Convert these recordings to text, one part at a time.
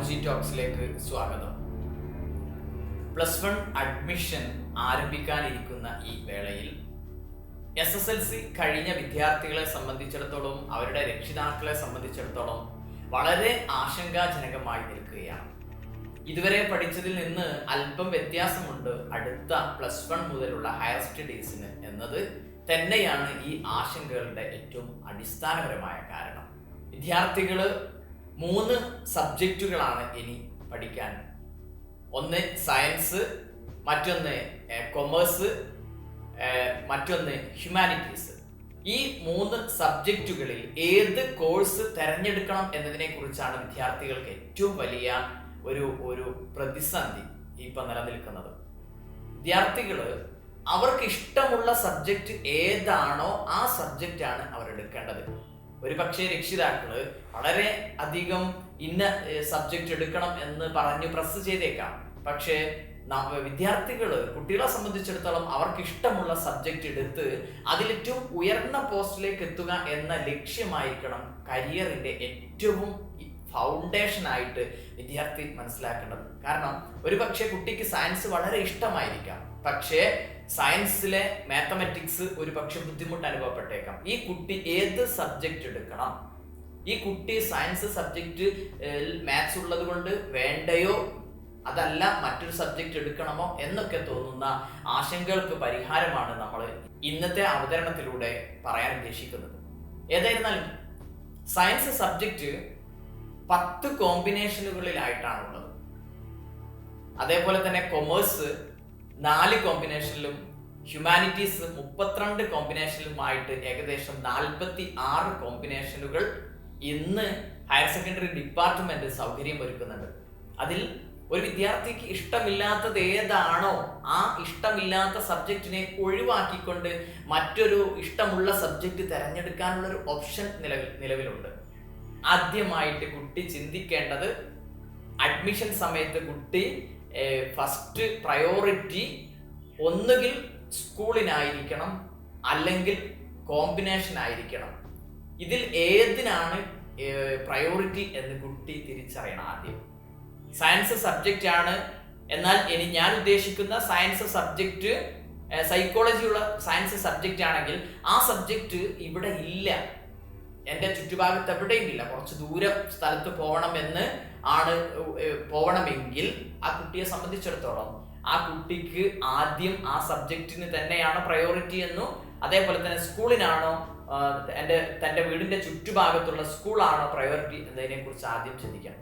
OG ടോക്സിലേക്ക് സ്വാഗതം. +1 admission ആരംഭിക്കാനിരിക്കുന്ന ഈ വേളയിൽ SSLC കഴിഞ്ഞ വിദ്യാർത്ഥികളെ സംബന്ധിച്ചിടത്തോളം, അവരുടെ രക്ഷിതാക്കളെ സംബന്ധിച്ചിടത്തോളം വളരെ ആശങ്കാജനകമായി നിൽക്കുകയാണ്. ഇതുവരെ പഠിച്ചതിൽ നിന്ന് അല്പം വ്യത്യാസമുണ്ട് അടുത്ത +1 മുതലുള്ള ഹയർ സ്റ്റഡീസിന് എന്നത് തന്നെയാണ് ഈ ആശങ്കകളുടെ ഏറ്റവും അടിസ്ഥാനപരമായ കാരണം. വിദ്യാർത്ഥികൾ 3 സബ്ജക്റ്റുകളാണ് ഇനി പഠിക്കാൻ. ഒന്ന് സയൻസ്, മറ്റൊന്ന് കൊമേഴ്സ്, മറ്റൊന്ന് ഹ്യൂമാനിറ്റീസ്. ഈ 3 സബ്ജക്റ്റുകളിൽ ഏത് കോഴ്സ് തിരഞ്ഞെടുക്കണം എന്നതിനെ കുറിച്ചാണ് വിദ്യാർത്ഥികൾക്ക് ഏറ്റവും വലിയ ഒരു പ്രതിസന്ധി ഇപ്പം നിലനിൽക്കുന്നത്. വിദ്യാർത്ഥികൾ അവർക്ക് ഇഷ്ടമുള്ള സബ്ജക്റ്റ് ഏതാണോ ആ സബ്ജക്റ്റാണ് അവർ എടുക്കേണ്ടത്. ഒരു പക്ഷേ രക്ഷിതാക്കള് വളരെ അധികം ഇന്ന സബ്ജക്റ്റ് എടുക്കണം എന്ന് പറഞ്ഞ് പ്രസ് ചെയ്തേക്കാം. പക്ഷേ കുട്ടികളെ സംബന്ധിച്ചിടത്തോളം അവർക്ക് ഇഷ്ടമുള്ള സബ്ജക്റ്റ് എടുത്ത് അതിലേറ്റവും ഉയർന്ന പോസ്റ്റിലേക്ക് എത്തുക എന്ന ലക്ഷ്യമായിരിക്കണം കരിയറിന്റെ ഏറ്റവും ഫൗണ്ടേഷൻ ആയിട്ട് വിദ്യാർത്ഥി മനസ്സിലാക്കേണ്ടത്. കാരണം ഒരു പക്ഷേ കുട്ടിക്ക് സയൻസ് വളരെ ഇഷ്ടമായിരിക്കാം, പക്ഷേ സയൻസിലെ മാത്തമാറ്റിക്സ് ഒരു പക്ഷെ ബുദ്ധിമുട്ട് അനുഭവപ്പെട്ടേക്കാം. ഈ കുട്ടി ഏത് സബ്ജക്റ്റ് എടുക്കണം, ഈ കുട്ടി സയൻസ് സബ്ജക്റ്റ് മാത്സ് ഉള്ളത് കൊണ്ട് വേണ്ടയോ, അതല്ല മറ്റൊരു സബ്ജക്റ്റ് എടുക്കണമോ എന്നൊക്കെ തോന്നുന്ന ആശങ്കകൾക്ക് പരിഹാരമാണ് നമ്മൾ ഇന്നത്തെ അവതരണത്തിലൂടെ പറയാൻ ഉദ്ദേശിക്കുന്നത്. ഏതായിരുന്നാലും സയൻസ് സബ്ജക്റ്റ് 10 കോമ്പിനേഷനുകളിലായിട്ടാണുള്ളത്. അതേപോലെ തന്നെ കൊമേഴ്സ് 4 കോമ്പിനേഷനിലും, ഹ്യൂമാനിറ്റീസ് 32 കോമ്പിനേഷനിലുമായിട്ട് ഏകദേശം 46 കോമ്പിനേഷനുകൾ ഇന്ന് ഹയർ സെക്കൻഡറി ഡിപ്പാർട്ട്മെന്റ് സൗകര്യം ഒരുക്കുന്നുണ്ട്. അതിൽ ഒരു വിദ്യാർത്ഥിക്ക് ഇഷ്ടമില്ലാത്തത് ഏതാണോ ആ ഇഷ്ടമില്ലാത്ത സബ്ജക്റ്റിനെ ഒഴിവാക്കിക്കൊണ്ട് മറ്റൊരു ഇഷ്ടമുള്ള സബ്ജക്റ്റ് തിരഞ്ഞെടുക്കാനുള്ള ഒരു ഓപ്ഷൻ നിലവിലുണ്ട്. ആദ്യമായിട്ട് കുട്ടി ചിന്തിക്കേണ്ടത്, അഡ്മിഷൻ സമയത്ത് കുട്ടി ഫസ്റ്റ് പ്രയോറിറ്റി ഒന്നുകിൽ സ്കൂളിനായിരിക്കണം, അല്ലെങ്കിൽ കോമ്പിനേഷൻ ആയിരിക്കണം. ഇതിൽ ഏതിനാണ് പ്രയോറിറ്റി എന്ന് കുട്ടി തിരിച്ചറിയണം. ആദ്യം സയൻസ് സബ്ജക്റ്റ് ആണ്, എന്നാൽ ഇനി ഞാൻ ഉദ്ദേശിക്കുന്ന സയൻസ് സബ്ജക്റ്റ് സൈക്കോളജിയുള്ള സയൻസ് സബ്ജക്റ്റ് ആണെങ്കിൽ ആ സബ്ജക്റ്റ് ഇവിടെ ഇല്ല, എൻ്റെ ചുറ്റുഭാഗത്ത് എവിടെയും ഇല്ല, കുറച്ച് ദൂരം സ്ഥലത്ത് പോവണമെങ്കിൽ ആ കുട്ടിയെ സംബന്ധിച്ചിടത്തോളം ആ കുട്ടിക്ക് ആദ്യം ആ സബ്ജക്റ്റിന് തന്നെയാണ് പ്രയോറിറ്റി എന്നും, അതേപോലെ തന്നെ സ്കൂളിനാണോ തൻ്റെ വീടിൻ്റെ ചുറ്റുഭാഗത്തുള്ള സ്കൂളാണോ പ്രയോറിറ്റി എന്നതിനെ കുറിച്ച് ആദ്യം ചിന്തിക്കണം.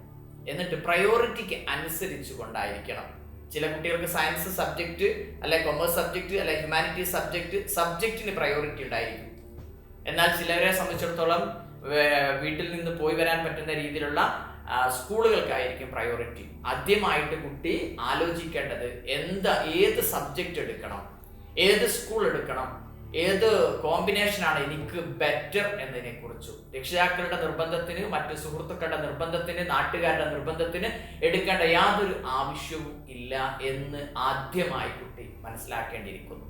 എന്നിട്ട് പ്രയോറിറ്റിക്ക് അനുസരിച്ച് കൊണ്ടായിരിക്കണം. ചില കുട്ടികൾക്ക് സയൻസ് സബ്ജക്റ്റ് അല്ലെ കൊമേഴ്സ് സബ്ജക്റ്റ് അല്ലെ ഹ്യൂമാനിറ്റീസ് സബ്ജക്റ്റിന് പ്രയോറിറ്റി ഉണ്ടായിരിക്കും. എന്നാൽ ചിലരെ സംബന്ധിച്ചിടത്തോളം വീട്ടിൽ നിന്ന് പോയി വരാൻ പറ്റുന്ന രീതിയിലുള്ള സ്കൂളുകൾക്കായിരിക്കും പ്രയോറിറ്റി. ആദ്യമായിട്ട് കുട്ടി ആലോചിക്കേണ്ടത് ഏത് സബ്ജക്റ്റ് എടുക്കണം, ഏത് സ്കൂൾ എടുക്കണം, ഏത് കോമ്പിനേഷനാണ് എനിക്ക് ബെറ്റർ എന്നതിനെ കുറിച്ചു രക്ഷിതാക്കളുടെ നിർബന്ധത്തിന്, മറ്റു സുഹൃത്തുക്കളുടെ നിർബന്ധത്തിന്, നാട്ടുകാരുടെ നിർബന്ധത്തിന് എടുക്കേണ്ട യാതൊരു ആവശ്യവും ഇല്ല എന്ന് ആദ്യമായി കുട്ടി മനസ്സിലാക്കേണ്ടിയിരിക്കുന്നു.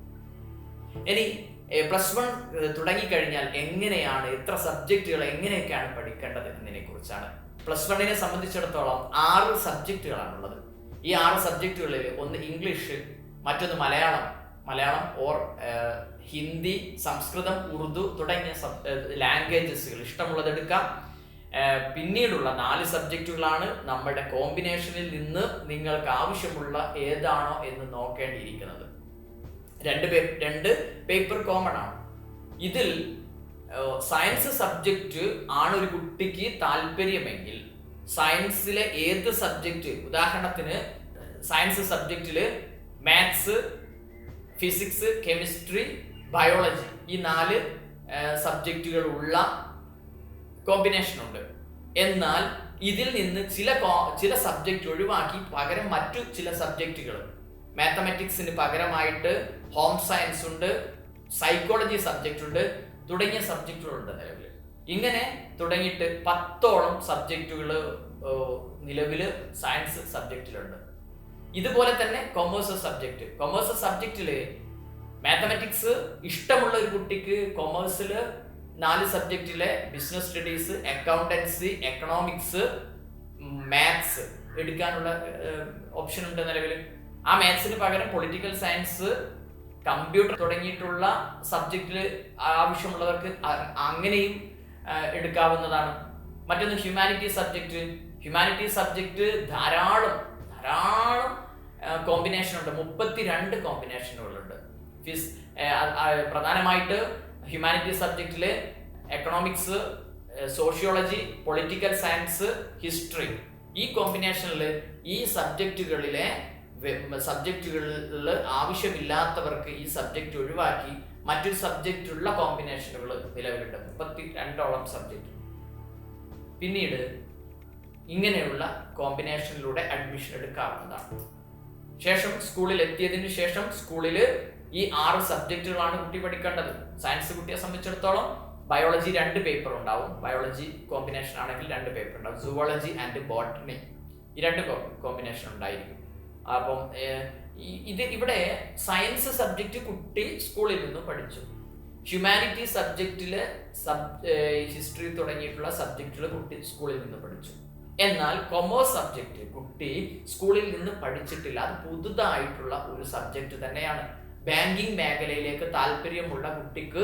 ഇനി +1 തുടങ്ങിക്കഴിഞ്ഞാൽ എങ്ങനെയാണ്, എത്ര സബ്ജക്റ്റുകൾ എങ്ങനെയൊക്കെയാണ് പഠിക്കേണ്ടത് എന്നതിനെ കുറിച്ചാണ്. +1നെ സംബന്ധിച്ചിടത്തോളം 6 സബ്ജക്റ്റുകളാണുള്ളത്. ഈ 6 സബ്ജക്റ്റുകളിൽ ഒന്ന് ഇംഗ്ലീഷ്, മറ്റൊന്ന് മലയാളം ഓർ ഹിന്ദി, സംസ്കൃതം, ഉറുദു തുടങ്ങിയ ലാംഗ്വേജസുകൾ ഇഷ്ടമുള്ളത് എടുക്കാം. പിന്നീടുള്ള 4 സബ്ജക്റ്റുകളാണ് നമ്മുടെ കോമ്പിനേഷനിൽ നിന്ന് നിങ്ങൾക്ക് ആവശ്യമുള്ള ഏതാണോ എന്ന് നോക്കേണ്ടിയിരിക്കുന്നത്. 2 പേപ്പർ കോമൺ ആണ്. ഇതിൽ സയൻസ് സബ്ജക്റ്റ് ആണ് ഒരു കുട്ടിക്ക് താല്പര്യമെങ്കിൽ സയൻസിലെ ഏത് സബ്ജക്റ്റ്, ഉദാഹരണത്തിന് സയൻസ് സബ്ജക്റ്റില് മാത്സ്, ഫിസിക്സ്, കെമിസ്ട്രി, ബയോളജി ഈ 4 സബ്ജക്റ്റുകൾ ഉള്ള കോമ്പിനേഷൻ ഉണ്ട്. എന്നാൽ ഇതിൽ നിന്ന് ചില സബ്ജക്റ്റ് ഒഴിവാക്കി പകരം മറ്റു ചില സബ്ജക്റ്റുകൾ, മാത്തമാറ്റിക്സിന് പകരമായിട്ട് ഹോം സയൻസ് ഉണ്ട്, സൈക്കോളജി സബ്ജക്റ്റ് ഉണ്ട് തുടങ്ങിയ സബ്ജക്റ്റുകളുണ്ട് നിലവിൽ. ഇങ്ങനെ തുടങ്ങിയിട്ട് 10ഓളം സബ്ജക്റ്റുകൾ നിലവിൽ സയൻസ് സബ്ജക്റ്റിലുണ്ട്. ഇതുപോലെ തന്നെ കൊമേഴ്സ് സബ്ജക്റ്റില് മാത്തമാറ്റിക്സ് ഇഷ്ടമുള്ള ഒരു കുട്ടിക്ക് കൊമേഴ്സിൽ 4 സബ്ജക്റ്റിലെ business studies, accountancy, economics, maths എടുക്കാനുള്ള ഓപ്ഷൻ ഉണ്ട് നിലവിൽ. ആ മാത്സിന് പകരം പൊളിറ്റിക്കൽ സയൻസ്, കമ്പ്യൂട്ടർ തുടങ്ങിയിട്ടുള്ള സബ്ജക്റ്റിൽ ആവശ്യമുള്ളവർക്ക് അങ്ങനെയും എടുക്കാവുന്നതാണ്. മറ്റൊന്ന് ഹ്യൂമാനിറ്റീസ് സബ്ജക്റ്റ് ധാരാളം കോമ്പിനേഷൻ ഉണ്ട്. 32 കോമ്പിനേഷനുകളുണ്ട്. പ്രധാനമായിട്ട് ഹ്യൂമാനിറ്റീസ് സബ്ജക്റ്റില് economics, sociology, political science, history, ഈ കോമ്പിനേഷനിൽ ഈ സബ്ജക്റ്റുകളിൽ ആവശ്യമില്ലാത്തവർക്ക് ഈ സബ്ജക്റ്റ് ഒഴിവാക്കി മറ്റൊരു സബ്ജക്റ്റുള്ള കോമ്പിനേഷനുകൾ നിലവിലുണ്ട്. 32ഓളം സബ്ജക്റ്റ്. പിന്നീട് ഇങ്ങനെയുള്ള കോമ്പിനേഷനിലൂടെ അഡ്മിഷൻ എടുക്കാവുന്നതാണ്. ശേഷം സ്കൂളിൽ എത്തിയതിനു ശേഷം സ്കൂളിൽ ഈ 6 സബ്ജക്റ്റുകളാണ് കുട്ടി പഠിക്കേണ്ടത്. സയൻസ് കുട്ടിയെ സംബന്ധിച്ചിടത്തോളം ബയോളജി 2 പേപ്പർ ഉണ്ടാവും. ബയോളജി കോമ്പിനേഷൻ ആണെങ്കിൽ 2 പേപ്പർ ഉണ്ടാവും. സുവോളജി ആൻഡ് ബോട്ടണി, ഈ 2 കോമ്പിനേഷൻ ഉണ്ടായിരിക്കും. അപ്പം ഇവിടെ സയൻസ് സബ്ജക്റ്റ് കുട്ടി സ്കൂളിൽ നിന്ന് പഠിച്ചു. ഹ്യൂമാനിറ്റി സബ്ജക്റ്റില് ഹിസ്റ്ററി തുടങ്ങിയിട്ടുള്ള സബ്ജക്റ്റുകൾ കുട്ടി സ്കൂളിൽ നിന്ന് പഠിച്ചു. എന്നാൽ കൊമേഴ്സ് സബ്ജക്റ്റ് കുട്ടി സ്കൂളിൽ നിന്ന് പഠിച്ചിട്ടില്ല. അത് പുതുതായിട്ടുള്ള ഒരു സബ്ജക്റ്റ് തന്നെയാണ്. ബാങ്കിങ് മേഖലയിലേക്ക് താല്പര്യമുള്ള കുട്ടിക്ക്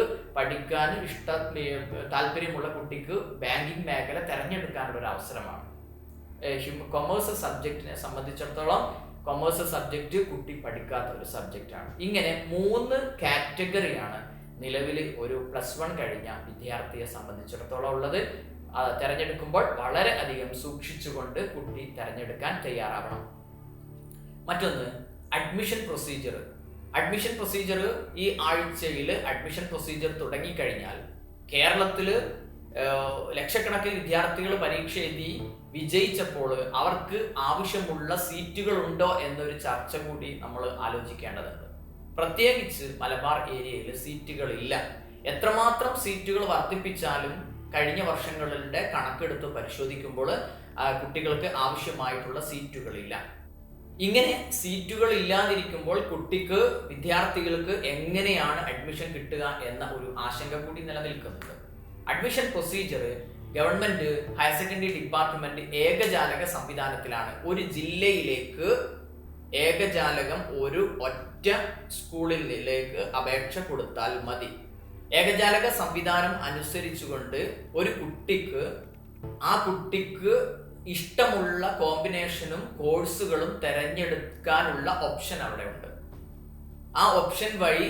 താല്പര്യമുള്ള കുട്ടിക്ക് ബാങ്കിങ് മേഖല തിരഞ്ഞെടുക്കാനുള്ള ഒരു അവസരമാണ്. കൊമേഴ്സ് സബ്ജക്റ്റിനെ സംബന്ധിച്ചിടത്തോളം കൊമേഴ്സ് സബ്ജക്റ്റ് കുട്ടി പഠിക്കാത്ത ഒരു സബ്ജക്റ്റാണ്. ഇങ്ങനെ 3 കാറ്റഗറിയാണ് നിലവിൽ ഒരു +1 കഴിഞ്ഞ വിദ്യാർത്ഥിയെ സംബന്ധിച്ചിടത്തോളം ഉള്ളത്. തിരഞ്ഞെടുക്കുമ്പോൾ വളരെ അധികം സൂക്ഷിച്ചുകൊണ്ട് കുട്ടി തിരഞ്ഞെടുക്കാൻ തയ്യാറാവണം. മറ്റൊന്ന് അഡ്മിഷൻ പ്രൊസീജിയർ. ഈ ആഴ്ചയിൽ അഡ്മിഷൻ പ്രൊസീജിയർ തുടങ്ങിക്കഴിഞ്ഞാൽ കേരളത്തിൽ ലക്ഷക്കണക്കിന് വിദ്യാർത്ഥികൾ പരീക്ഷ എഴുതി വിജയിച്ചപ്പോൾ അവർക്ക് ആവശ്യമുള്ള സീറ്റുകൾ ഉണ്ടോ എന്നൊരു ചർച്ച കൂടി നമ്മൾ ആലോചിക്കേണ്ടതുണ്ട്. പ്രത്യേകിച്ച് മലബാർ ഏരിയയിൽ സീറ്റുകളില്ല. എത്രമാത്രം സീറ്റുകൾ വർദ്ധിപ്പിച്ചാലും കഴിഞ്ഞ വർഷങ്ങളുടെ കണക്കെടുത്ത് പരിശോധിക്കുമ്പോൾ കുട്ടികൾക്ക് ആവശ്യമായിട്ടുള്ള സീറ്റുകളില്ല. ഇങ്ങനെ സീറ്റുകൾ ഇല്ലാതിരിക്കുമ്പോൾ വിദ്യാർത്ഥികൾക്ക് എങ്ങനെയാണ് അഡ്മിഷൻ കിട്ടുക എന്ന ഒരു ആശങ്ക കൂടി നിലനിൽക്കുന്നുണ്ട്. Admission procedure government higher secondary department ഏകജാലക സംവിധാനത്തിലാണ്. ഒരു ജില്ലയിലേക്ക് ഏകജാലകം ഒരു ഒറ്റ സ്കൂളിലേക്ക് അപേക്ഷ കൊടുത്താൽ മതി. ഏകജാലക സംവിധാനം അനുസരിച്ചുകൊണ്ട് ഒരു കുട്ടിക്ക് ഇഷ്ടമുള്ള കോമ്പിനേഷനും കോഴ്സുകളും തിരഞ്ഞെടുക്കാനുള്ള ഓപ്ഷൻ അവിടെ ഉണ്ട്. ആ ഓപ്ഷൻ വഴി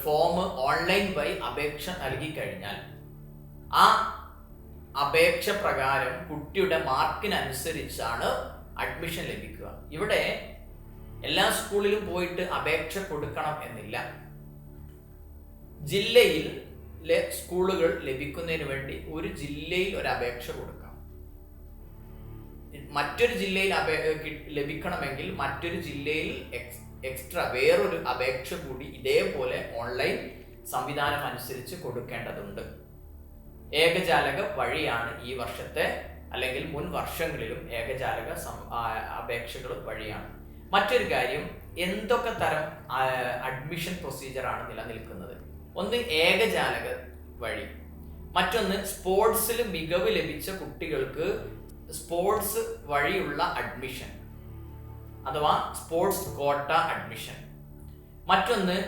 ഫോം ഓൺലൈൻ വഴി അപേക്ഷ നൽകി കഴിഞ്ഞാൽ ആ അപേക്ഷ പ്രകാരം കുട്ടിയുടെ മാർക്കിനനുസരിച്ചാണ് അഡ്മിഷൻ ലഭിക്കുക. ഇവിടെ എല്ലാ സ്കൂളിലും പോയിട്ട് അപേക്ഷ കൊടുക്കണം എന്നില്ല. ജില്ലയിലെ സ്കൂളുകൾ ലഭിക്കുന്നതിന് വേണ്ടി ഒരു ജില്ലയിൽ ഒരു അപേക്ഷ കൊടുക്കാം. മറ്റൊരു ജില്ലയിൽ ലഭിക്കണമെങ്കിൽ മറ്റൊരു ജില്ലയിൽ എക്സ്ട്രാ വേറൊരു അപേക്ഷ കൂടി ഇതേപോലെ ഓൺലൈൻ സംവിധാനം അനുസരിച്ച് കൊടുക്കേണ്ടതുണ്ട്. ഏകജാലക വഴിയാണ് ഈ വർഷത്തെ അല്ലെങ്കിൽ മുൻ വർഷങ്ങളിലും ഏകജാലക അപേക്ഷകൾ വഴിയാണ്. മറ്റൊരു കാര്യം, എന്തൊക്കെ തരം അഡ്മിഷൻ പ്രൊസീജിയറാണ് നിലനിൽക്കുന്നത്? ഒന്ന് ഏകജാലക വഴി, മറ്റൊന്ന് സ്പോർട്സിൽ മികവ് ലഭിച്ച കുട്ടികൾക്ക് സ്പോർട്സ് വഴിയുള്ള അഡ്മിഷൻ അഥവാ സ്പോർട്സ് കോട്ട അഡ്മിഷൻ. മറ്റൊന്ന്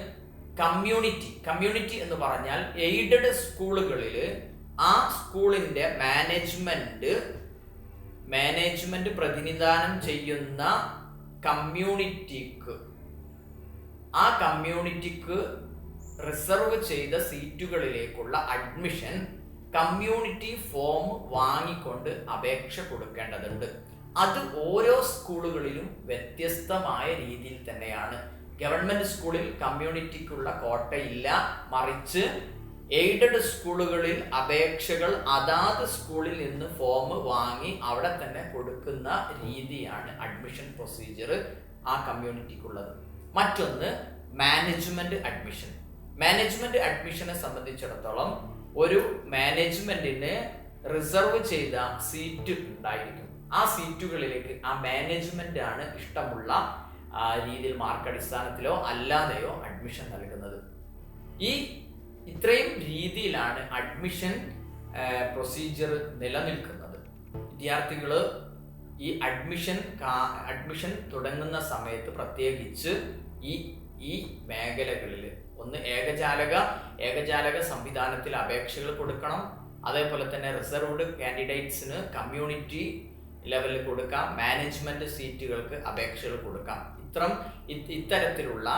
കമ്മ്യൂണിറ്റി എന്ന് പറഞ്ഞാൽ എയ്ഡഡ് സ്കൂളുകളിൽ ആ സ്കൂളിന്റെ മാനേജ്മെന്റ് പ്രതിനിധാനം ചെയ്യുന്ന കമ്മ്യൂണിറ്റിക്ക് റിസർവ് ചെയ്ത സീറ്റുകളിലേക്കുള്ള അഡ്മിഷൻ കമ്മ്യൂണിറ്റി ഫോം വാങ്ങിക്കൊണ്ട് അപേക്ഷ കൊടുക്കേണ്ടതുണ്ട്. അത് ഓരോ സ്കൂളുകളിലും വ്യത്യസ്തമായ രീതിയിൽ തന്നെയാണ്. ഗവൺമെന്റ് സ്കൂളിൽ കമ്മ്യൂണിറ്റിക്കുള്ള കോട്ടയില്ല, മറിച്ച് എയ്ഡഡ് സ്കൂളുകളിൽ അപേക്ഷകൾ അതാത് സ്കൂളിൽ നിന്ന് ഫോം വാങ്ങി അവിടെ തന്നെ കൊടുക്കുന്ന രീതിയാണ് അഡ്മിഷൻ പ്രൊസീജിയർ ആ കമ്മ്യൂണിറ്റിക്കുള്ളത്. മറ്റൊന്ന് മാനേജ്മെന്റ് അഡ്മിഷനെ സംബന്ധിച്ചിടത്തോളം ഒരു മാനേജ്മെന്റിന് റിസർവ് ചെയ്ത സീറ്റ് ഉണ്ടായിരിക്കും. ആ സീറ്റുകളിലേക്ക് ആ മാനേജ്മെന്റ് ആണ് ഇഷ്ടമുള്ള രീതിയിൽ മാർക്ക് അടിസ്ഥാനത്തിലോ അല്ലാതെയോ അഡ്മിഷൻ നൽകുന്നത്. ഇത്രയും രീതിയിലാണ് അഡ്മിഷൻ പ്രൊസീജിയർ നിലനിൽക്കുന്നത്. വിദ്യാർത്ഥികൾ ഈ അഡ്മിഷൻ തുടങ്ങുന്ന സമയത്ത് പ്രത്യേകിച്ച് ഈ മേഖലകളിൽ ഒന്ന് ഏകജാലക സംവിധാനത്തിൽ അപേക്ഷകൾ കൊടുക്കണം. അതേപോലെ തന്നെ റിസർവ്ഡ് കാൻഡിഡേറ്റ്സിന് കമ്മ്യൂണിറ്റി ലെവലിൽ കൊടുക്കാം, മാനേജ്മെന്റ് സീറ്റുകൾക്ക് അപേക്ഷകൾ കൊടുക്കാം. ഇത്തരത്തിലുള്ള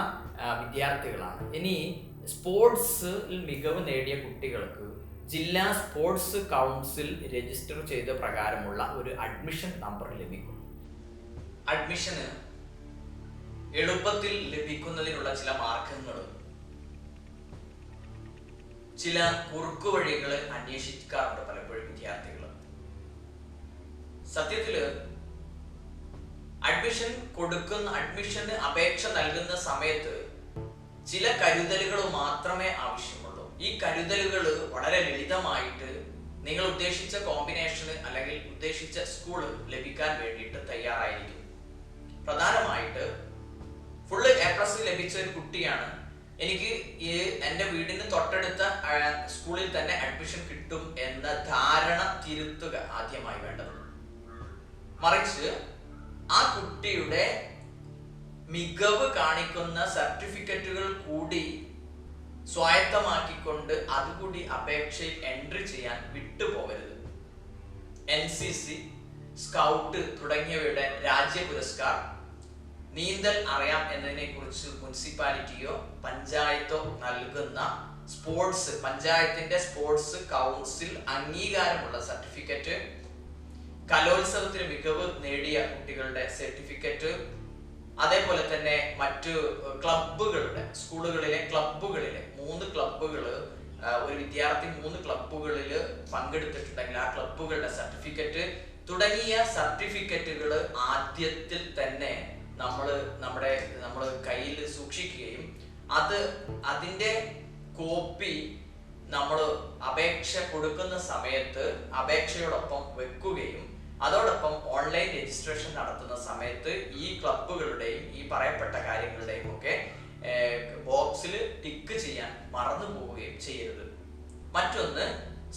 വിദ്യാർത്ഥികളാണ്. ഇനി സ്പോർട്സിൽ മികവ് നേടിയ കുട്ടികൾക്ക് ജില്ലാ സ്പോർട്സ് കൗൺസിൽ രജിസ്റ്റർ ചെയ്ത പ്രകാരമുള്ള ഒരു അഡ്മിഷൻ നമ്പർ ലഭിക്കും. അഡ്മിഷന് എളുപ്പത്തിൽ ലഭിക്കുന്നതിനുള്ള ചില മാർഗങ്ങൾ, ചില കുറുക്കുവഴികൾ അന്വേഷിക്കാറുണ്ട് പലപ്പോഴും വിദ്യാർത്ഥികൾ. സത്യത്തില് അഡ്മിഷന് അപേക്ഷ നൽകുന്ന സമയത്ത് ചില കരുതലുകൾ മാത്രമേ ആവശ്യമുള്ളൂ. ഈ കരുതലുകൾ വളരെ ലളിതമായിട്ട് നിങ്ങൾ ഉദ്ദേശിച്ച കോമ്പിനേഷന് അല്ലെങ്കിൽ ഉദ്ദേശിച്ച സ്കൂൾ ലഭിക്കാൻ വേണ്ടിയിട്ട് തയ്യാറായിരിക്കും. പ്രധാനമായിട്ട് ഫുള്ള് A+ ലഭിച്ച ഒരു കുട്ടിയാണ്, എനിക്ക് എൻ്റെ വീടിന് തൊട്ടടുത്ത സ്കൂളിൽ തന്നെ അഡ്മിഷൻ കിട്ടും എന്ന ധാരണ തിരുത്തുക ആദ്യമായി വേണ്ടത്. മറിച്ച് ആ കുട്ടിയുടെ മികവ് കാണിക്കുന്ന സർട്ടിഫിക്കറ്റുകൾ കൂടി സ്വായത്തമാക്കിക്കൊണ്ട് അതുകൂടി അപേക്ഷയിൽ എൻട്രി ചെയ്യാൻ വിട്ടുപോകരുത്. NCC, സ്കൗട്ട് തുടങ്ങിയവയുടെ രാജ്യ പുരസ്കാർ, നീന്തൽ അറിയാം എന്നതിനെ കുറിച്ച് മുനിസിപ്പാലിറ്റിയോ പഞ്ചായത്തോ നൽകുന്ന പഞ്ചായത്തിന്റെ സ്പോർട്സ് കൗൺസിൽ അംഗീകാരമുള്ള സർട്ടിഫിക്കറ്റ്, കലോത്സവത്തിന് മികവ് നേടിയ കുട്ടികളുടെ സർട്ടിഫിക്കറ്റ്, അതേപോലെ തന്നെ മറ്റു സ്കൂളുകളിലെ ക്ലബ്ബുകളിലെ 3 ക്ലബ്ബുകൾ, ഒരു വിദ്യാർത്ഥി 3 ക്ലബ്ബുകളിൽ പങ്കെടുത്തിട്ടുണ്ടെങ്കിൽ ആ ക്ലബ്ബുകളുടെ സർട്ടിഫിക്കറ്റ് തുടങ്ങിയ സർട്ടിഫിക്കറ്റുകൾ ആദ്യത്തിൽ തന്നെ നമ്മൾ കയ്യിൽ സൂക്ഷിക്കുകയും അതിന്റെ കോപ്പി നമ്മൾ അപേക്ഷ കൊടുക്കുന്ന സമയത്ത് അപേക്ഷയോടൊപ്പം വെക്കുകയും അതോടൊപ്പം ഓൺലൈൻ രജിസ്ട്രേഷൻ നടത്തുന്ന സമയത്ത് ഈ ക്ലബ്ബുകളുടെയും ഈ പറയപ്പെട്ട കാര്യങ്ങളുടെയും ഒക്കെ ബോക്സിൽ ടിക്ക് ചെയ്യാൻ മറന്നു പോവുകയും ചെയ്യരുത്. മറ്റൊന്ന്,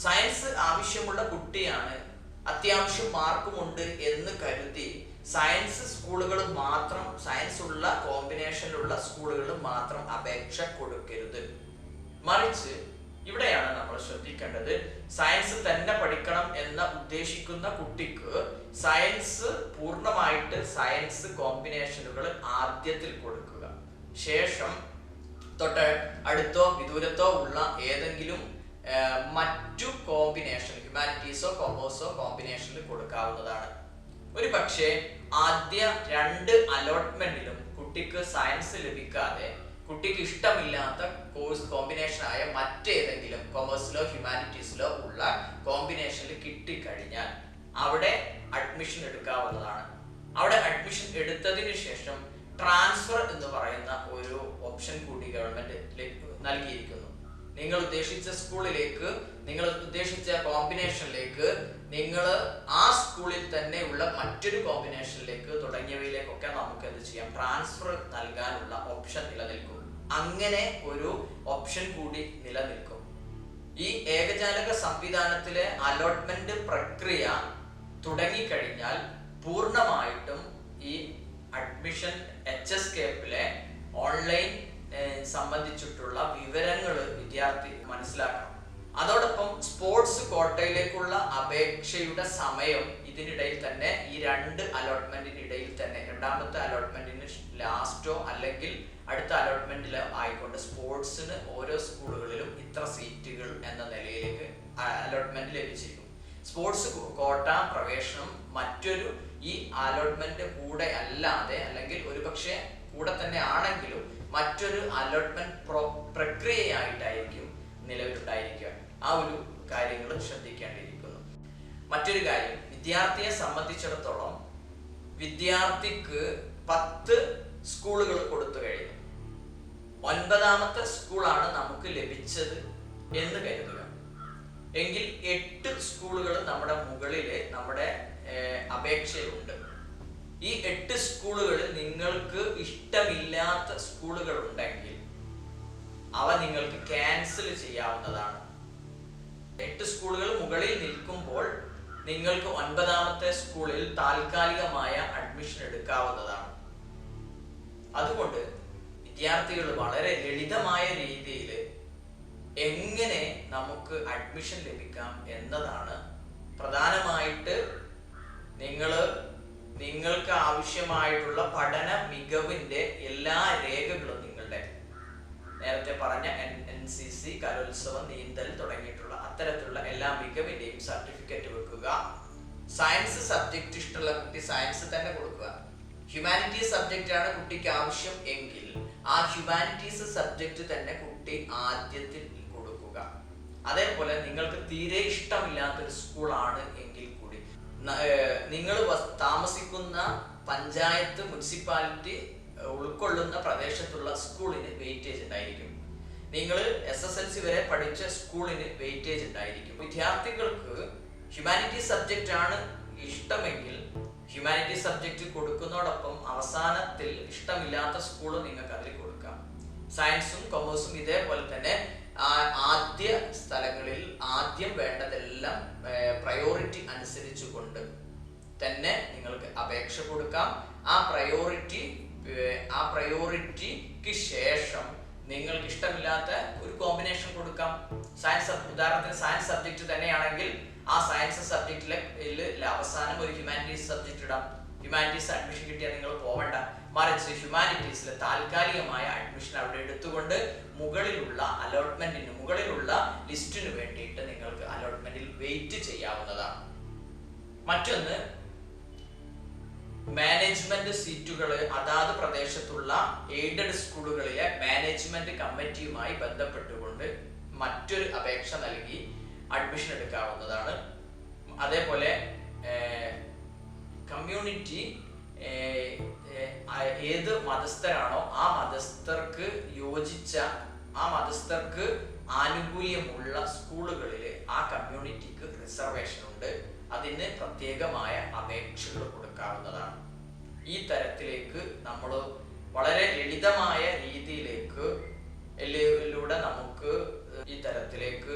സയൻസ് ആവശ്യമുള്ള കുട്ടിയാണ്, അത്യാവശ്യം മാർക്കുമുണ്ട് എന്ന് കരുതി സയൻസ് ഉള്ള കോമ്പിനേഷനിലുള്ള സ്കൂളുകൾ മാത്രം അപേക്ഷ കൊടുക്കരുത്. മറിച്ച് ഇവിടെയാണ് നമ്മൾ ശ്രദ്ധിക്കേണ്ടത്, സയൻസ് തന്നെ പഠിക്കണം എന്ന് ഉദ്ദേശിക്കുന്ന കുട്ടിക്ക് പൂർണ്ണമായിട്ട് സയൻസ് കോമ്പിനേഷനുകൾ ആദ്യത്തിൽ കൊടുക്കുക. ശേഷം തൊട്ട് അടുത്തോ വിദൂരത്തോ ഉള്ള ഏതെങ്കിലും മറ്റു കോമ്പിനേഷൻ, ഹ്യൂമാനിറ്റീസോ കൊമേഴ്സോ കോമ്പിനേഷനിൽ കൊടുക്കാവുന്നതാണ്. ഒരു പക്ഷേ ആദ്യ 2 അലോട്ട്മെന്റിലും കുട്ടിക്ക് സയൻസ് ലഭിക്കാതെ കുട്ടിക്ക് ഇഷ്ടമില്ലാത്ത കോഴ്സ് കോമ്പിനേഷനായ മറ്റേതെങ്കിലും കൊമേഴ്സിലോ ഹ്യൂമാനിറ്റീസിലോ ഉള്ള കോമ്പിനേഷനിൽ കിട്ടിക്കഴിഞ്ഞാൽ അവിടെ അഡ്മിഷൻ എടുക്കാവുന്നതാണ്. അവിടെ അഡ്മിഷൻ എടുത്തതിന് ശേഷം ട്രാൻസ്ഫർ എന്ന് പറയുന്ന ഒരു ഓപ്ഷൻ കൂടി ഗവൺമെന്റ് നൽകിയിരിക്കുന്നു. നിങ്ങൾ ഉദ്ദേശിച്ച സ്കൂളിലേക്ക്, നിങ്ങൾ ഉദ്ദേശിച്ച കോമ്പിനേഷനിലേക്ക്, നിങ്ങൾ ആ സ്കൂളിൽ തന്നെ ഉള്ള മറ്റൊരു കോമ്പിനേഷനിലേക്ക് തുടങ്ങിയവയിലേക്കൊക്കെ നമുക്ക് എന്ത് ചെയ്യാം, ട്രാൻസ്ഫർ നൽകാനുള്ള ഓപ്ഷൻ നിലനിൽക്കും. അങ്ങനെ ഒരു ഓപ്ഷൻ കൂടി നിലനിൽക്കും. ഈ ഏകജാലക സംവിധാനത്തിലെ അലോട്ട്മെന്റ് പ്രക്രിയ തുടങ്ങിക്കഴിഞ്ഞാൽ പൂർണ്ണമായിട്ടും ഈ അഡ്മിഷൻ HSCAPലെ ഓൺലൈൻ സംബന്ധിച്ചിട്ടുള്ള വിവരങ്ങൾ വിദ്യാർത്ഥി മനസ്സിലാക്കണം. അതോടൊപ്പം സ്പോർട്സ് കോട്ടയിലേക്കുള്ള അപേക്ഷയുടെ സമയം ഇതിനിടയിൽ തന്നെ, ഈ 2 അലോട്ട്മെന്റിനിടയിൽ തന്നെ, രണ്ടാമത്തെ അലോട്ട്മെന്റിന് ലാസ്റ്റോ അല്ലെങ്കിൽ അടുത്ത അലോട്ട്മെന്റിലോ ആയിക്കൊണ്ട് സ്പോർട്സിന് ഓരോ സ്കൂളുകളിലും ഇത്ര സീറ്റുകൾ എന്ന നിലയിലേക്ക് അലോട്ട്മെന്റ് ലഭിച്ചിരിക്കും. സ്പോർട്സ് കോട്ട പ്രവേശനം മറ്റൊരു ഈ അലോട്ട്മെന്റ് കൂടെ അല്ലാതെ, അല്ലെങ്കിൽ ഒരുപക്ഷെ കൂടെ തന്നെ ആണെങ്കിലും മറ്റൊരു അലോട്ട്മെന്റ് പ്രക്രിയയായിട്ടായിരിക്കും നിലവിലുണ്ടായിരിക്കുക. ആ ഒരു കാര്യങ്ങൾ ശ്രദ്ധിക്കേണ്ടിയിരിക്കുന്നു. മറ്റൊരു കാര്യം, വിദ്യാർത്ഥിയെ സംബന്ധിച്ചിടത്തോളം വിദ്യാർത്ഥിക്ക് 10 സ്കൂളുകൾ കൊടുത്തു കഴിഞ്ഞു, 9ാമത്തെ സ്കൂളാണ് നമുക്ക് ലഭിച്ചത് എന്ന് കരുതുക. എങ്കിൽ 8 സ്കൂളുകൾ നമ്മുടെ മുകളിലെ നമ്മുടെ അപേക്ഷയുണ്ട്. ഈ 8 സ്കൂളുകളിൽ നിങ്ങൾക്ക് ഇഷ്ടമില്ലാത്ത സ്കൂളുകൾ ഉണ്ടെങ്കിൽ അവ നിങ്ങൾക്ക് ക്യാൻസൽ ചെയ്യാവുന്നതാണ്. 8 സ്കൂളുകൾ മുകളിൽ നിൽക്കുമ്പോൾ നിങ്ങൾക്ക് 9ാമത്തെ സ്കൂളിൽ താൽക്കാലികമായ അഡ്മിഷൻ എടുക്കാവുന്നതാണ്. അതുകൊണ്ട് വിദ്യാർത്ഥികൾ വളരെ ലളിതമായ രീതിയിൽ എങ്ങനെ നമുക്ക് അഡ്മിഷൻ ലഭിക്കാം എന്നതാണ് പ്രധാനമായിട്ട് നിങ്ങൾക്ക് ആവശ്യമായിട്ടുള്ള പഠന മികവിന്റെ എല്ലാ രേഖകളും നിങ്ങളുടെ നേരത്തെ പറഞ്ഞ NCC, കലോത്സവം, നീന്തൽ തുടങ്ങിയിട്ടുള്ള അത്തരത്തിലുള്ള എല്ലാ മികവിന്റെയും സർട്ടിഫിക്കറ്റ് വെക്കുക. സയൻസ് സബ്ജക്റ്റ് ഇഷ്ടമുള്ള കുട്ടി സയൻസ് തന്നെ കൊടുക്കുക. ഹ്യൂമാനിറ്റീസ് സബ്ജക്റ്റ് ആണ് കുട്ടിക്ക് ആവശ്യം എങ്കിൽ ആ ഹ്യൂമാനിറ്റീസ് സബ്ജക്റ്റ് തന്നെ കുട്ടി ആദ്യത്തിൽ കൊടുക്കുക. അതേപോലെ നിങ്ങൾക്ക് തീരെ ഇഷ്ടമില്ലാത്തൊരു സ്കൂളാണ് എങ്കിൽ കൂടി നിങ്ങൾ താമസിക്കുന്ന പഞ്ചായത്ത്, മുനിസിപ്പാലിറ്റി ഉൾക്കൊള്ളുന്ന പ്രദേശത്തുള്ള സ്കൂളിന് വെയിറ്റേജ് ഉണ്ടായിരിക്കും. നിങ്ങൾ SSLC വരെ പഠിച്ച സ്കൂളിന് വെയിറ്റേജ് ഉണ്ടായിരിക്കും. വിദ്യാർത്ഥികൾക്ക് ഹ്യൂമാനിറ്റീസ് സബ്ജക്റ്റ് ആണ് ഇഷ്ടമെങ്കിൽ ഹ്യൂമാനിറ്റീസ് സബ്ജക്റ്റ് കൊടുക്കുന്നതോടൊപ്പം അവസാനത്തിൽ ഇഷ്ടമില്ലാത്ത സ്കൂൾ നിങ്ങൾക്ക് അതിൽ കൊടുക്കാം. സയൻസും കൊമേഴ്സും ഇതേപോലെ തന്നെ ആദ്യ സ്ഥലങ്ങളിൽ ആദ്യം വേണ്ടതെല്ലാം പ്രയോറിറ്റി അനുസരിച്ചുകൊണ്ട് തന്നെ നിങ്ങൾക്ക് അപേക്ഷ കൊടുക്കാം. ആ പ്രയോറിറ്റിക്ക് ശേഷം നിങ്ങൾക്ക് ഇഷ്ടമില്ലാത്ത ഒരു കോമ്പിനേഷൻ കൊടുക്കാം. ഉദാഹരണത്തിന് സയൻസ് സബ്ജക്റ്റ് തന്നെയാണെങ്കിൽ ആ സയൻസ് സബ്ജക്റ്റിലെ അവസാനം ഒരു ഹ്യൂമാനിറ്റീസ് സബ്ജക്റ്റ് ഇടാം. ഹ്യൂമാനിറ്റീസ് അഡ്മിഷൻ കിട്ടിയാൽ നിങ്ങൾ പോവണ്ട, മറിച്ച് ഹ്യൂമാനിറ്റീസിലെ താൽക്കാലികമായ അഡ്മിഷൻ അവിടെ എടുത്തുകൊണ്ട് മുകളിലുള്ള ലിസ്റ്റിന് വേണ്ടിയിട്ട് നിങ്ങൾക്ക് അലോട്ട്മെന്റിൽ വെയിറ്റ് ചെയ്യാവുന്നതാണ്. മറ്റൊന്ന്, മാനേജ്മെന്റ് സീറ്റുകൾ അതാത് പ്രദേശത്തുള്ള എയ്ഡഡ് സ്കൂളുകളിലെ മാനേജ്മെന്റ് കമ്മിറ്റിയുമായി ബന്ധപ്പെട്ടുകൊണ്ട് മറ്റൊരു അപേക്ഷ നൽകി അഡ്മിഷൻ എടുക്കാവുന്നതാണ്. അതേപോലെ കമ്മ്യൂണിറ്റി ഏത് മതസ്ഥരാണോ ആ മതസ്ഥർക്ക് ആനുകൂല്യമുള്ള സ്കൂളുകളിൽ ആ കമ്മ്യൂണിറ്റിക്ക് റിസർവേഷൻ ഉണ്ട്. അതിന് പ്രത്യേകമായ അപേക്ഷകൾ കൊടുക്കാവുന്നതാണ്. ഈ തരത്തിലേക്ക് നമ്മൾ വളരെ ലളിതമായ രീതിയിലൂടെ നമുക്ക് ഈ തരത്തിലേക്ക്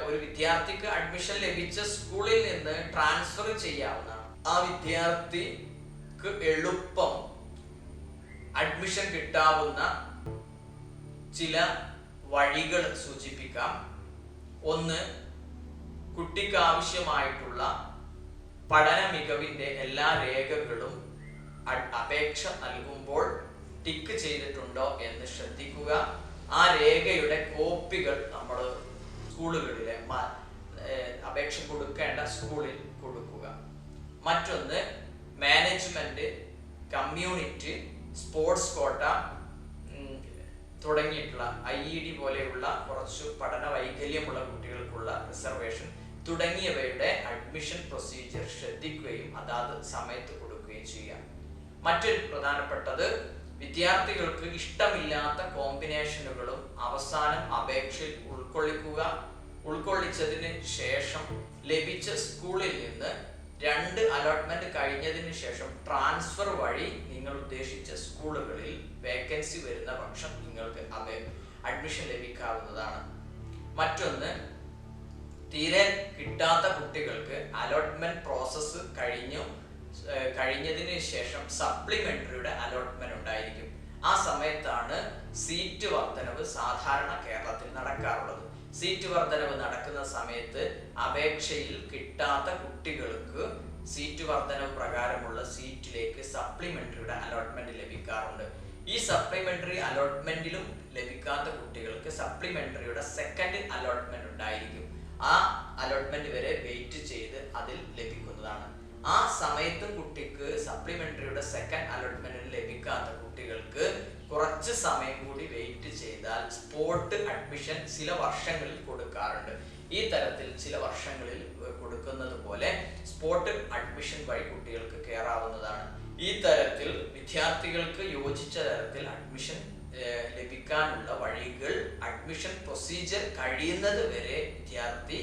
ഒരു വിദ്യാർത്ഥിക്ക് അഡ്മിഷൻ ലഭിച്ച സ്കൂളിൽ നിന്ന് ട്രാൻസ്ഫർ ചെയ്യാവുന്നതാണ്. ആ വിദ്യാർത്ഥിക്ക് എളുപ്പം അഡ്മിഷൻ കിട്ടാവുന്ന ചില വഴികൾ സൂചിപ്പിക്കാം. ഒന്ന്, കുട്ടിക്ക് ആവശ്യമായിട്ടുള്ള പഠന മികവിന്റെ എല്ലാ രേഖകളും അപേക്ഷ നൽകുമ്പോൾ ടിക്ക് ചെയ്തിട്ടുണ്ടോ എന്ന് ശ്രദ്ധിക്കുക. ആ രേഖയുടെ കോപ്പികൾ നമ്മൾ സ്കൂളുകളിലെ അപേക്ഷ കൊടുക്കേണ്ട സ്കൂളിൽ കൊടുക്കുക. മറ്റൊന്ന്, മാനേജ്മെന്റ്, കമ്മ്യൂണിറ്റി, സ്പോർട്സ് കോട്ട തുടങ്ങിയിട്ടുള്ള IED പോലെയുള്ള കുറച്ച് പഠന വൈകല്യമുള്ള കുട്ടികൾക്കുള്ള റിസർവേഷൻ തുടങ്ങിയവയുടെ അഡ്മിഷൻ പ്രൊസീജിയർ ശ്രദ്ധിക്കുകയും അതാത് സമയത്ത് കൊടുക്കുകയും ചെയ്യാം. മറ്റൊരു പ്രധാനപ്പെട്ടത്, വിദ്യാർത്ഥികൾക്ക് ഇഷ്ടമില്ലാത്ത കോമ്പിനേഷനുകളും അവസാനം അപേക്ഷയിൽ ഉൾക്കൊള്ളിച്ചതിന് ശേഷം ലഭിച്ച സ്കൂളിൽ നിന്ന് 2 അലോട്ട്മെന്റ് കഴിഞ്ഞതിന് ശേഷം ട്രാൻസ്ഫർ വഴി നിങ്ങൾ ഉദ്ദേശിച്ച സ്കൂളുകളിൽ വേക്കൻസി വരുന്ന പക്ഷം നിങ്ങൾക്ക് അഡ്മിഷൻ ലഭിക്കാവുന്നതാണ്. മറ്റൊന്ന്, തീരെ കിട്ടാത്ത കുട്ടികൾക്ക് അലോട്ട്മെന്റ് പ്രോസസ്സ് കഴിഞ്ഞതിന് ശേഷം സപ്ലിമെന്ററിയുടെ അലോട്ട്മെന്റ് ഉണ്ടായിരിക്കും. ആ സമയത്താണ് സീറ്റ് വർധനവ് സാധാരണ കേരളത്തിൽ നടക്കാറുള്ളത്. സീറ്റ് വർധനവ് നടക്കുന്ന സമയത്ത് അപേക്ഷയിൽ കിട്ടാത്ത കുട്ടികൾക്ക് സീറ്റ് വർധനവ് പ്രകാരമുള്ള സീറ്റിലേക്ക് സപ്ലിമെന്ററിയുടെ അലോട്ട്മെന്റ് ലഭിക്കാറുണ്ട്. ഈ സപ്ലിമെന്ററി അലോട്ട്മെന്റിലും ലഭിക്കാത്ത കുട്ടികൾക്ക് സപ്ലിമെന്ററിയുടെ സെക്കൻഡ് അലോട്ട്മെന്റ് ഉണ്ടായിരിക്കും. ആ അലോട്ട്മെന്റ് വരെ വെയിറ്റ് ചെയ്ത് അതിൽ ലഭിക്കുന്നതാണ്. ആ സമയത്തും കുട്ടിക്ക് സപ്ലിമെന്ററിയുടെ സെക്കൻഡ് അലോട്ട്മെന്റിൽ ലഭിക്കാത്ത കുട്ടികൾക്ക് കുറച്ച് സമയം കൂടി വെയിറ്റ് ചെയ്താൽ സ്പോട്ട് അഡ്മിഷൻ ചില വർഷങ്ങളിൽ കൊടുക്കാറുണ്ട്. ഈ തരത്തിൽ ചില വർഷങ്ങളിൽ കൊടുക്കുന്നത് പോലെ സ്പോട്ട് അഡ്മിഷൻ വഴി കുട്ടികൾക്ക് കയറാവുന്നതാണ്. ഈ തരത്തിൽ വിദ്യാർത്ഥികൾക്ക് യോജിച്ച തരത്തിൽ അഡ്മിഷൻ ലഭിക്കാനുള്ള വഴികൾ, അഡ്മിഷൻ പ്രൊസീജിയർ കഴിയുന്നത് വരെ വിദ്യാർത്ഥി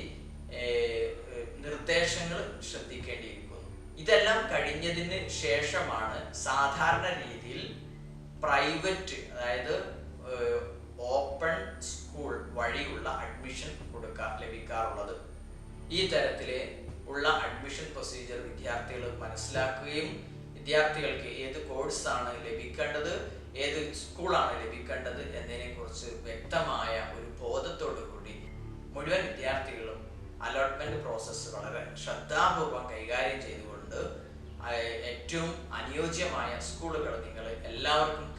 നിർദ്ദേശങ്ങൾ ശ്രദ്ധിക്കേണ്ടിയിരിക്കുന്നു. ഇതെല്ലാം കഴിഞ്ഞതിന് ശേഷമാണ് സാധാരണ രീതിയിൽ പ്രൈവറ്റ്, അതായത് ഓപ്പൺ സ്കൂൾ വഴിയുള്ള അഡ്മിഷൻ ലഭിക്കാറുള്ളത്. ഈ തരത്തിലെ ഉള്ള അഡ്മിഷൻ വിദ്യാർത്ഥികൾ മനസ്സിലാക്കുകയും വിദ്യാർത്ഥികൾക്ക് ഏത് കോഴ്സാണ് ലഭിക്കേണ്ടത്, ഏത് സ്കൂളാണ് ലഭിക്കേണ്ടത് എന്നതിനെക്കുറിച്ച് വ്യക്തമായ ഒരു ബോധത്തോടു കൂടി മുഴുവൻ വിദ്യാർത്ഥികളും അലോട്ട്മെന്റ് പ്രോസസ്സ് വളരെ ശ്രദ്ധാപൂർവം കൈകാര്യം ചെയ്തുകൊണ്ട് ഏറ്റവും അനുയോജ്യമായ സ്കൂളുകൾ നിങ്ങൾ എല്ലാവർക്കും